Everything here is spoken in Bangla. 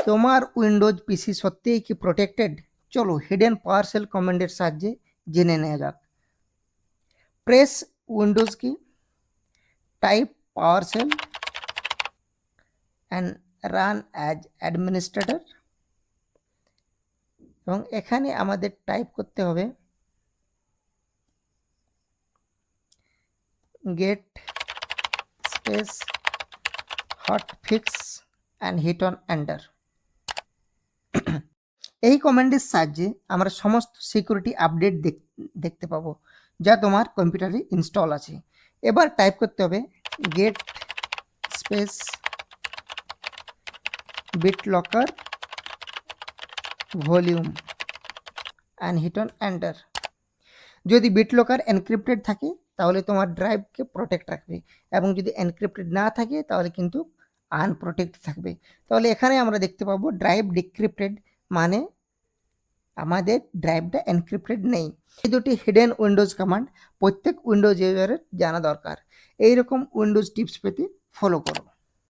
তোমার উইন্ডোজ পিসি সত্যিই কি প্রোটেক্টেড? চলো হিডেন পাওয়ারশেল কমান্ডের সাহায্যে জেনে নেওয়া যাক। Press Windows key, type PowerShell and run as administrator, এবং এখানে আমাদের টাইপ করতে হবে get space hotfix and hit on enter. এই কমান্ডের সাহায্যে আমরা সমস্ত সিকিউরিটি আপডেট দেখতে পাবো যা তোমার কম্পিউটারে ইনস্টল আছে। এবার টাইপ করতে হবে get space BitLocker volume and hit on enter. যদি BitLocker এনক্রিপ্টেড থাকে তাহলে তোমার ড্রাইভকে প্রোটেক্ট রাখবে, এবং যদি এনক্রিপ্টেড না থাকে তাহলে কিন্তু আনপ্রোটেক্ট থাকবে। তাহলে এখানে আমরা দেখতে পাবো ড্রাইভ ডিক্রিপ্টেড, মানে আমাদের ড্রাইভটা এনক্রিপ্টেড নেই। এই দুটি হিডেন উইন্ডোজ কমান্ড প্রত্যেক উইন্ডোজ ইউজারের জানা দরকার। এইরকম উইন্ডোজ টিপস পেতে ফলো করো।